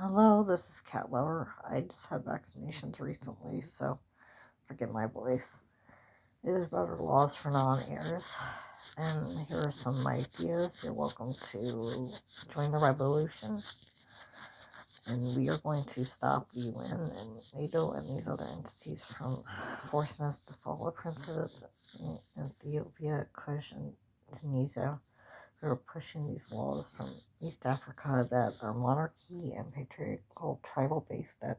Hello, this is Cat Lover. I just had vaccinations recently, so forgive my voice. There's better laws for non-heirs, and here are some ideas. You're welcome to join the revolution, and we are going to stop the UN and NATO and these other entities from forcing us to follow principles in Ethiopia, Kush, and Tunisia. Who are pushing these laws from East Africa that are monarchy and patriarchal tribal based that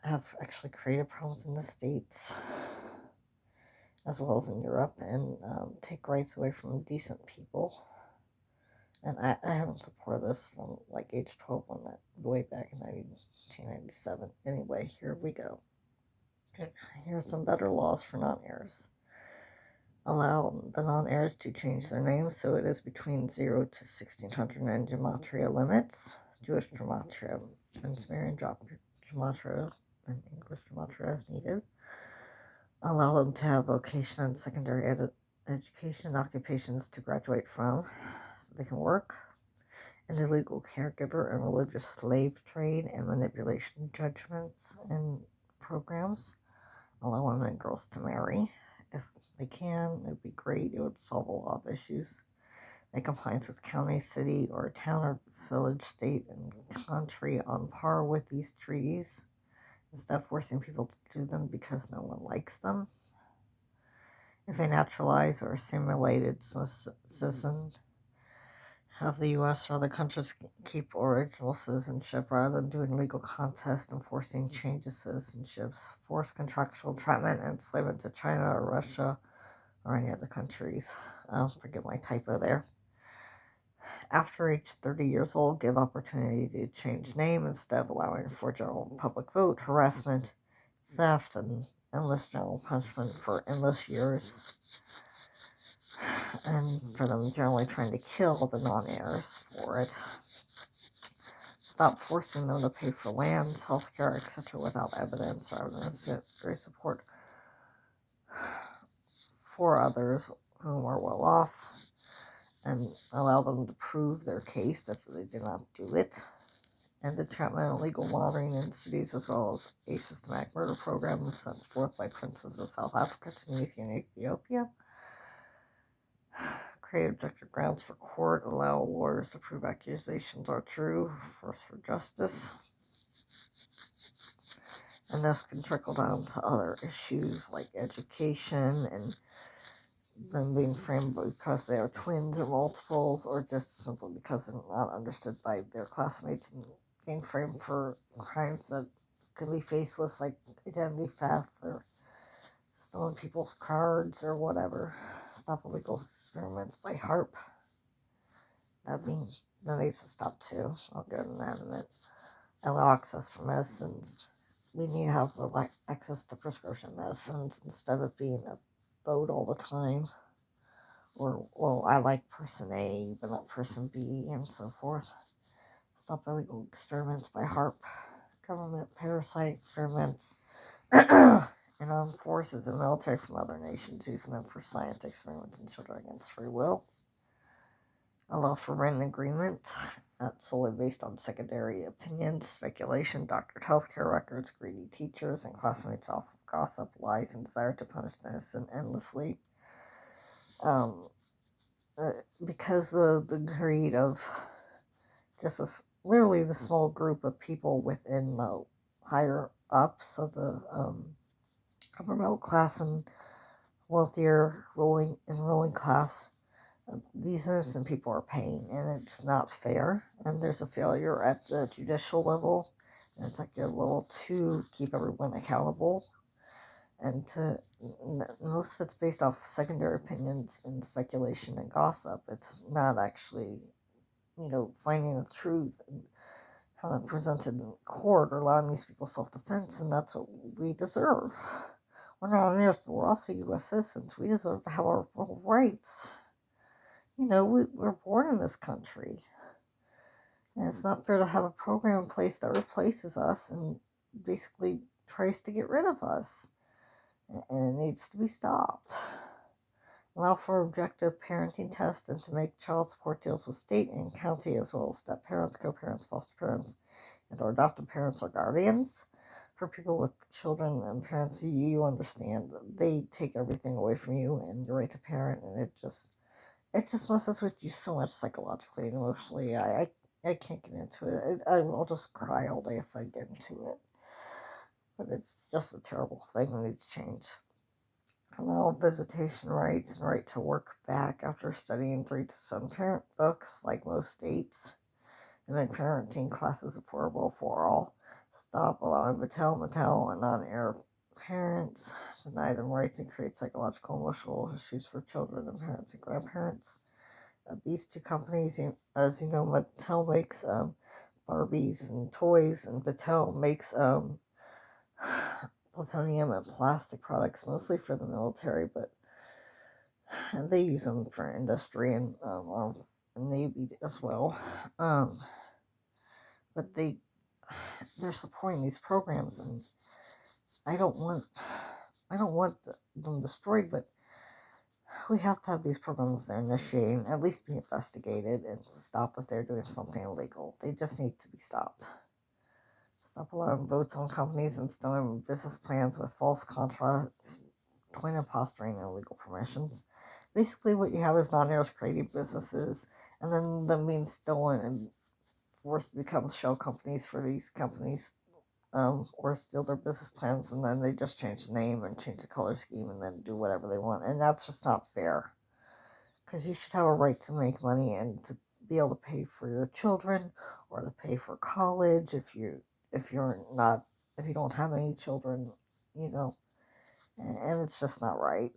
have actually created problems in the States as well as in Europe and take rights away from decent people. And I haven't supported this from like age 12 on that way back in 1997. Anyway, here we go. Here's some better laws for non-heirs. Allow the non-heirs to change their names so it is between 0 to 1600 in gematria limits. Jewish gematria and Sumerian gematria and English gematria if needed. Allow them to have vocation and secondary education and occupations to graduate from so they can work. An illegal caregiver and religious slave trade and manipulation judgments and programs. Allow women and girls to marry. If they can, it would be great. It would solve a lot of issues. Make compliance with county, city, or town or village, state, and country on par with these treaties instead of forcing people to do them because no one likes them. If they naturalize or assimilated citizen, have the U.S. or other countries keep original citizenship rather than doing legal contests and forcing change of citizenships, force contractual entrapment and enslavement to China or Russia or any other countries. Forgive my typo there. After age 30 years old, give opportunity to change name instead of allowing for general public vote, harassment, theft, and endless general punishment for endless years. And for them generally trying to kill the non-heirs for it. Stop forcing them to pay for lands, healthcare, etc. without evidence or evidence-based support for others whom are well off, and allow them to prove their case if they do not do it. And entrapment and illegal laundering in cities, as well as a systematic murder program sent forth by princes of South Africa, Tunisia, and Ethiopia. Create objective grounds for court, allow lawyers to prove accusations are true, force for justice. And this can trickle down to other issues like education and them being framed because they are twins or multiples, or just simply because they're not understood by their classmates and being framed for crimes that can be faceless, like identity theft or stealing people's cards or whatever. Stop illegal experiments by HARP. That needs to stop too. I'll go to that in a minute. Allow access for medicines. We need to have access to prescription medicines instead of being a vote all the time. Or, well, I like person A, but not person B, and so forth. Stop illegal experiments by HARP. Government parasite experiments. And armed forces and military from other nations using them for science experiments in children against free will. Allow for written agreement, not solely based on secondary opinions, speculation, doctored healthcare records, greedy teachers, and classmates off of gossip, lies, and desire to punish the innocent endlessly. Because of the greed of just literally the small group of people within the higher ups of the upper middle class and wealthier ruling class, these innocent people are paying, and it's not fair. And there's a failure at the judicial level, and it's like a level 2 keep everyone accountable. And most of it's based off secondary opinions and speculation and gossip. It's not actually, finding the truth and how it presented in court or allowing these people self-defense, and that's what we deserve. We're not on earth, but we're also U.S. citizens. We deserve to have our full rights. We're born in this country. And it's not fair to have a program in place that replaces us and basically tries to get rid of us. And it needs to be stopped. Allow for objective parenting tests and to make child support deals with state and county as well as step parents, co-parents, foster parents, and or adoptive parents or guardians. For people with children and parents, you understand they take everything away from you and your right to parent, and it just messes with you so much psychologically and emotionally. I can't get into it. I'll just cry all day if I get into it. But it's just a terrible thing that needs change. Allow visitation rights and right to work back after studying 3 to 7 parent books, like most states, and make parenting classes affordable for all. Stop allowing maternal, and non-heir parents. Deny them rights and create psychological and emotional issues for children and parents and grandparents. These 2 companies, as you know, Mattel makes Barbies and toys, and Mattel makes plutonium and plastic products, mostly for the military, but they use them for industry and Navy as well. But they're supporting these programs, and I don't want them destroyed, but we have to have these programs they're initiating at least be investigated and stopped if they're doing something illegal. They just need to be stopped. Stop allowing votes on companies and stealing business plans with false contracts, coin impostering, and illegal permissions. Basically, what you have is non-heirs creating businesses, and then them being stolen and forced to become shell companies for these companies, or steal their business plans, and then they just change the name and change the color scheme and then do whatever they want. And that's just not fair. Because you should have a right to make money and to be able to pay for your children or to pay for college if you don't have any children, you know, and it's just not right.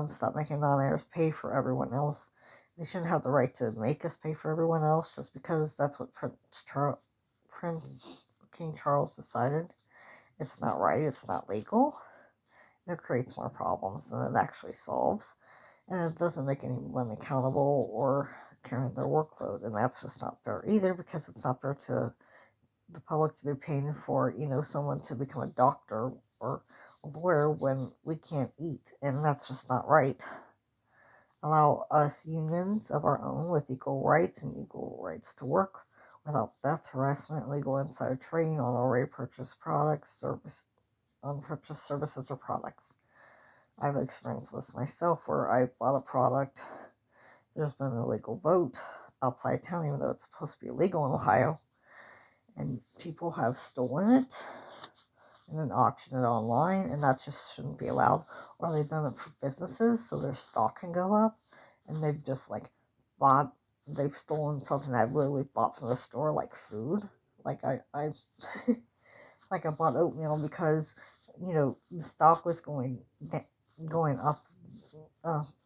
Stop making non-heirs pay for everyone else. They shouldn't have the right to make us pay for everyone else just because that's what Prince King Charles decided. It's not right. It's not legal. It creates more problems than it actually solves, and it doesn't make anyone accountable or carry their workload, and that's just not fair either, because it's not fair to the public to be paying for, someone to become a doctor or a lawyer when we can't eat, and that's just not right. Allow us unions of our own with equal rights and equal rights to work without theft, harassment, legal insider trading on already purchased products, unpurchased services or products. I've experienced this myself where I bought a product. There's been an illegal vote outside town, even though it's supposed to be illegal in Ohio, and people have stolen it and then auctioned it online, and that just shouldn't be allowed. Or they've done it for businesses so their stock can go up, and they've just they've stolen something I've literally bought from the store, like food. Like I like I bought oatmeal because the stock was going up,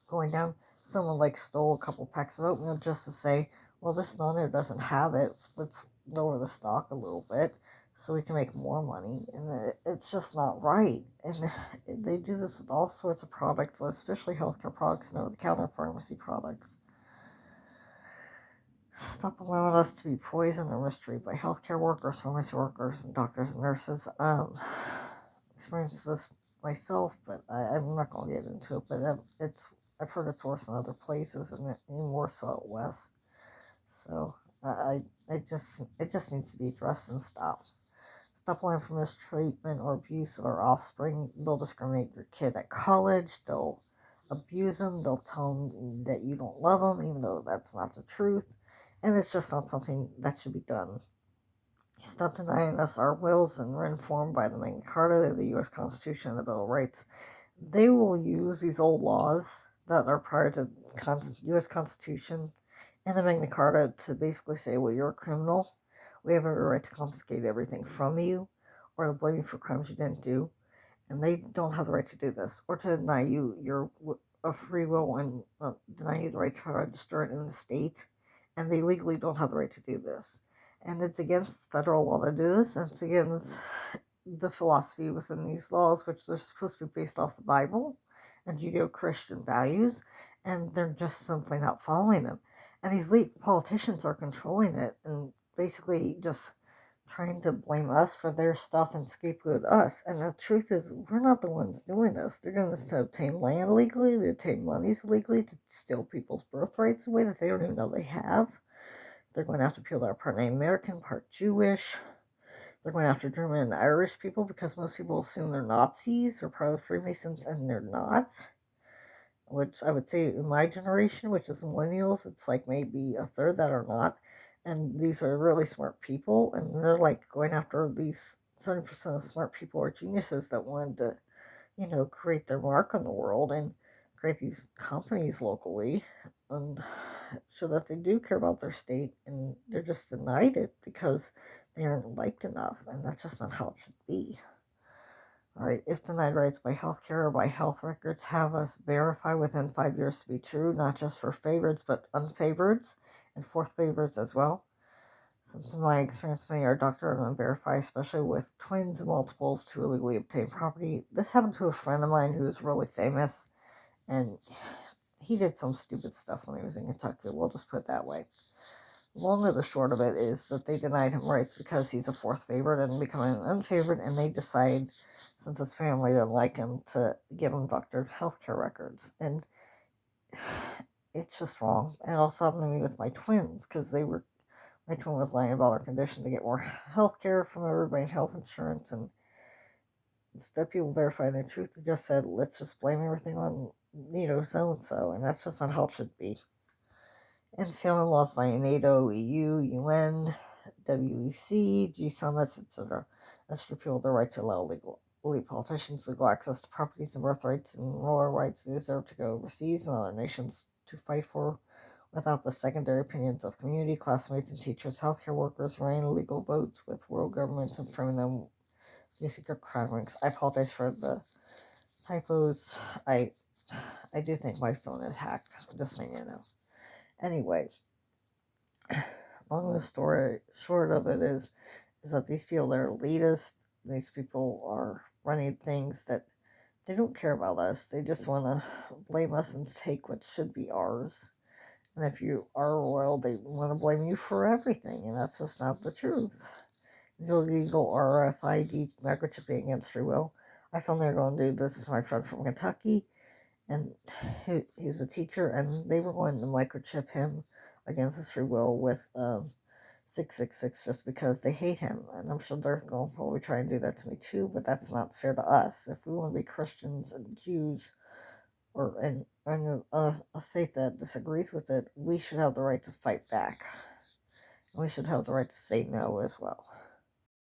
going down. Someone stole a couple packs of oatmeal just to say, well, this non-heir doesn't have it. Let's lower the stock a little bit so we can make more money. And it's just not right. And they do this with all sorts of products, especially healthcare products and over-the-counter pharmacy products. Stop allowing us to be poisoned or mistreated by healthcare workers, pharmacy workers, and doctors and nurses. Experienced this myself, but I'm not going to get into it. But I've heard it's worse in other places, and more so out west. So it just needs to be addressed and stopped. Stop allowing for mistreatment or abuse of our offspring. They'll discriminate your kid at college. They'll abuse them. They'll tell them that you don't love them, even though that's not the truth. And it's just not something that should be done. Stop denying us our wills, and we're informed by the Magna Carta, the U.S. Constitution, and the Bill of Rights. They will use these old laws that are prior to the U.S. Constitution and the Magna Carta to basically say, well, you're a criminal. We have every right to confiscate everything from you or to blame you for crimes you didn't do. And they don't have the right to do this, or to deny you your free will and deny you the right to register it in the state. And they legally don't have the right to do this. And it's against federal law to do this, and it's against the philosophy within these laws, which they're supposed to be based off the Bible and Judeo-Christian values, and they're just simply not following them. And these politicians are controlling it and basically just trying to blame us for their stuff and scapegoat us. And the truth is, we're not the ones doing this. They're doing this to obtain land legally, to obtain monies legally, to steal people's birthrights away that they don't even know they have. They're going after people that are part Native American, part Jewish. They're going after German and Irish people because most people assume they're Nazis or part of the Freemasons, and they're not. Which I would say in my generation, which is millennials, it's like maybe a third that are not. And these are really smart people, and they're like going after these 70% of smart people are geniuses that wanted to, create their mark on the world and create these companies locally and so that they do care about their state, and they're just denied it because they aren't liked enough, and that's just not how it should be. All right, if denied rights by healthcare or by health records, have us verify within 5 years to be true, not just for favorites, but unfavoreds and fourth favorites as well. Since in my experience, many are doctor and unverify, especially with twins and multiples to illegally obtain property. This happened to a friend of mine who is really famous, and he did some stupid stuff when he was in Kentucky. We'll just put it that way. Long of the short of it is that they denied him rights because he's a fourth favorite and becoming an unfavored, and they decide, since his family didn't like him, to give him doctored healthcare records. And it's just wrong. And it also happened to me with my twins because my twin was lying about her condition to get more health care from everybody and health insurance. And instead of people verifying the truth, they just said, let's just blame everything on, so and so. And that's just not how it should be. And failing laws by NATO, EU, UN, WEC, G summits, etc. That's repealed the right to allow elite politicians legal access to properties and birthrights and royal rights they deserve to go overseas and other nations to fight for without the secondary opinions of community, classmates, and teachers, healthcare workers, running legal votes with world governments and framing them to secret crime rings. I apologize for the typos. I do think my phone is hacked, just so you know. Anyway, long of the story short of it is that these people are elitist. These people are running things that they don't care about us. They just want to blame us and take what should be ours. And if you are royal, they want to blame you for everything, and that's just not the truth. The illegal RFID microchipping against free will. I found they're going to do this to my friend from Kentucky, and he's a teacher, and they were going to microchip him against his free will with 666 just because they hate him. And I'm sure they're going to probably try and do that to me too, but that's not fair to us. If we want to be Christians and Jews or in a faith that disagrees with it, we should have the right to fight back. And we should have the right to say no as well.